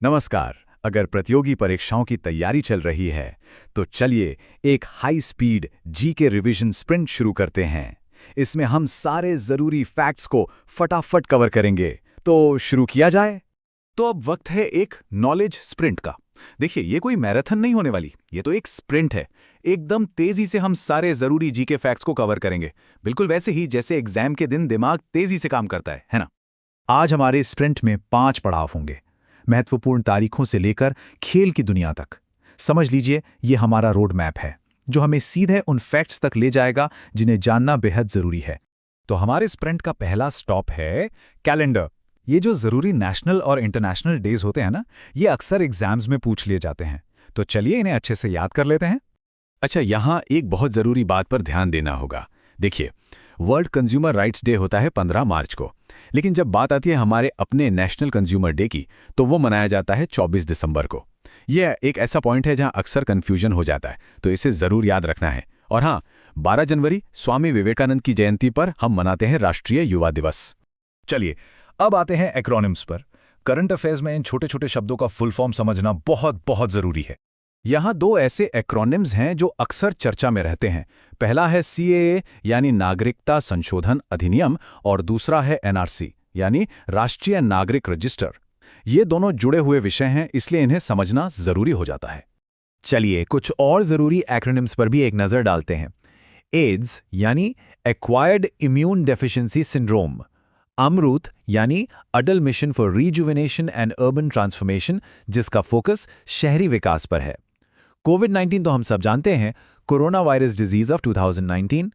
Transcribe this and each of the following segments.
नमस्कार। अगर प्रतियोगी परीक्षाओं की तैयारी चल रही है तो चलिए एक high speed GK revision sprint शुरू करते हैं। इसमें हम सारे जरूरी फैक्ट्स को फटाफट कवर करेंगे। तो शुरू किया जाए। तो अब वक्त है एक नॉलेज स्प्रिंट का। देखिए, ये कोई मैराथन नहीं होने वाली, ये तो एक स्प्रिंट है। एकदम तेजी से हम सारे जरूरी जीके फैक्ट्स को कवर करेंगे, बिल्कुल वैसे ही जैसे एग्जाम के दिन दिमाग तेजी से काम करता है ना। आज हमारे स्प्रिंट में 5 पड़ाव होंगे, महत्वपूर्ण तारीखों से लेकर खेल की दुनिया तक। समझ लीजिए, ये हमारा रोड मैप है जो हमें सीधे उन फैक्ट्स तक ले जाएगा जिन्हें जानना बेहद जरूरी है। तो हमारे स्प्रिंट का पहला स्टॉप है कैलेंडर। ये जो जरूरी नेशनल और इंटरनेशनल डेज होते हैं ना, ये अक्सर एग्जाम्स में पूछ लिए जाते हैं। तो चलिए इन्हें अच्छे से याद कर लेते हैं। अच्छा, यहाँ एक बहुत जरूरी बात पर ध्यान देना होगा। देखिए, वर्ल्ड कंज्यूमर राइट्स डे होता है 15 मार्च को, लेकिन जब बात आती है हमारे अपने नेशनल कंज्यूमर डे की, तो वो मनाया जाता है 24 दिसंबर को। यह एक ऐसा पॉइंट है जहां अक्सर कंफ्यूजन हो जाता है, तो इसे जरूर याद रखना है। और हाँ, 12 जनवरी स्वामी विवेकानंद की जयंती पर हम मनाते हैं राष्ट्रीय युवा दिवस। चलिए अब आते हैं एक्रोनिम्स पर। करंट अफेयर्स में इन छोटे छोटे शब्दों का फुल फॉर्म समझना बहुत बहुत जरूरी है। यहाँ 2 ऐसे एक्रोनिम्स हैं जो अक्सर चर्चा में रहते हैं। पहला है CAA यानी नागरिकता संशोधन अधिनियम, और दूसरा है NRC यानी राष्ट्रीय नागरिक रजिस्टर। ये दोनों जुड़े हुए विषय हैं, इसलिए इन्हें समझना जरूरी हो जाता है। चलिए कुछ और जरूरी एक्रोनिम्स पर भी एक नजर डालते हैं। एड्स यानी acquired immune deficiency syndrome, AMRUT यानी Atal mission for rejuvenation and urban transformation, जिसका फोकस शहरी विकास पर है। कोविड-19 तो हम सब जानते हैं, कोरोना वायरस डिजीज ऑफ 2019,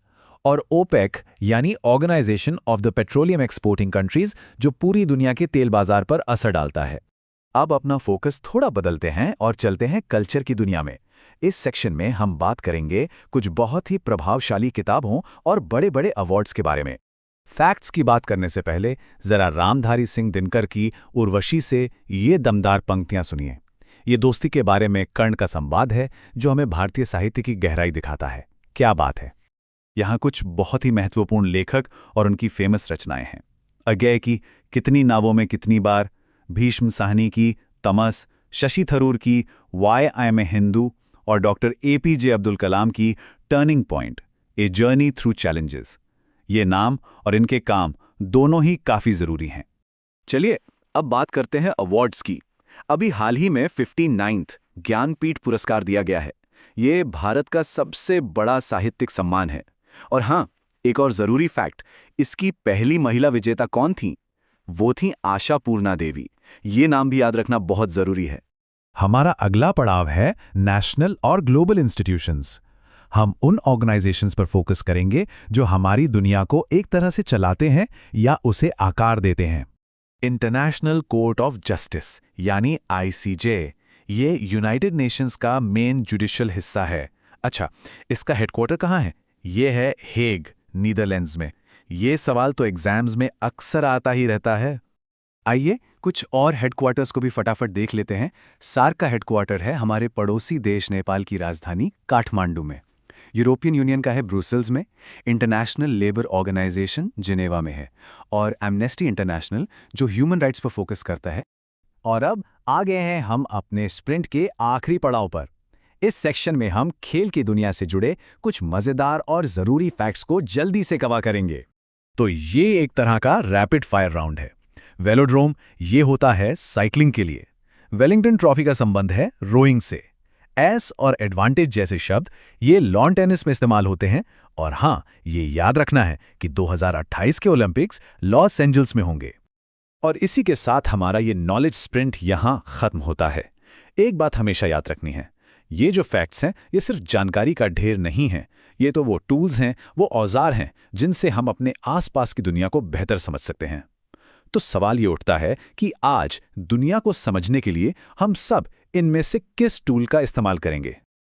और ओपेक यानी Organization of the Petroleum Exporting Countries, जो पूरी दुनिया के तेल बाजार पर असर डालता है। अब अपना फोकस थोड़ा बदलते हैं और चलते हैं कल्चर की दुनिया में। इस सेक्शन में हम बात करेंगे कुछ बहुत ही प्रभावशाली किताबों और बड़े बड़े अवार्ड्स के बारे में। फैक्ट्स की बात करने से पहले जरा रामधारी सिंह दिनकर की उर्वशी से ये दमदार पंक्तियां सुनिए। ये दोस्ती के बारे में कर्ण का संवाद है जो हमें भारतीय साहित्य की गहराई दिखाता है। क्या बात है। यहाँ कुछ बहुत ही महत्वपूर्ण लेखक और उनकी फेमस रचनाएं हैं। अज्ञेय की कितनी नावों में कितनी बार, भीष्म साहनी की तमस, शशि थरूर की why I am a Hindu, और डॉक्टर APJ अब्दुल कलाम की turning point, a journey through challenges. ये नाम और इनके काम दोनों ही काफी जरूरी हैं। चलिए अब बात करते हैं अवार्ड्स की। अभी हाल ही में 59th ज्ञानपीठ पुरस्कार दिया गया है। ये भारत का सबसे बड़ा साहित्यिक सम्मान है। और हाँ, एक और जरूरी फैक्ट, इसकी पहली महिला विजेता कौन थी? वो थी आशापूर्णा देवी। ये नाम भी याद रखना बहुत जरूरी है। हमारा अगला पड़ाव है नेशनल और ग्लोबल इंस्टीट्यूशंस। हम उन ऑर्गेनाइजेशंस पर फोकस करेंगे जो हमारी दुनिया को एक तरह से चलाते हैं या उसे आकार देते हैं। इंटरनेशनल कोर्ट ऑफ जस्टिस यानी ICJ, ये यूनाइटेड नेशंस का मेन जुडिशियल हिस्सा है। अच्छा, इसका हेडक्वार्टर कहाँ है? ये है हेग, नीदरलैंड्स में। ये सवाल तो एग्जाम्स में अक्सर आता ही रहता है। आइए कुछ और हेडक्वार्टर्स को भी फटाफट देख लेते हैं। सार्क का हेडक्वार्टर है हमारे पड़ोसी देश नेपाल की राजधानी काठमांडू में। यूरोपियन यूनियन का है ब्रुसेल्स में। इंटरनेशनल लेबर ऑर्गेनाइजेशन जिनेवा में है। और एमनेस्टी इंटरनेशनल जो ह्यूमन राइट्स पर फोकस करता है। और अब आ गए हैं हम अपने स्प्रिंट के आखिरी पड़ाव पर। इस सेक्शन में हम खेल की दुनिया से जुड़े कुछ मजेदार और जरूरी फैक्ट्स को जल्दी से कवर करेंगे। तो ये एक तरह का रैपिड फायर राउंड है। वेलोड्रोम ये होता है साइकिलिंग के लिए। वेलिंगटन ट्रॉफी का संबंध है रोइंग से। एस और एडवांटेज जैसे शब्द ये लॉन टेनिस में इस्तेमाल होते हैं। और हाँ, ये याद रखना है कि 2028 के ओलंपिक्स लॉस एंजल्स में होंगे। और इसी के साथ हमारा ये नॉलेज स्प्रिंट यहां खत्म होता है। एक बात हमेशा याद रखनी है, ये जो फैक्ट्स हैं ये सिर्फ जानकारी का ढेर नहीं है। ये तो वो टूल्स हैं, वो औजार हैं जिनसे हम अपने आसपास की दुनिया को बेहतर समझ सकते हैं। तो सवाल ये उठता है कि आज दुनिया को समझने के लिए हम सब इनमें से किस टूल का इस्तेमाल करेंगे?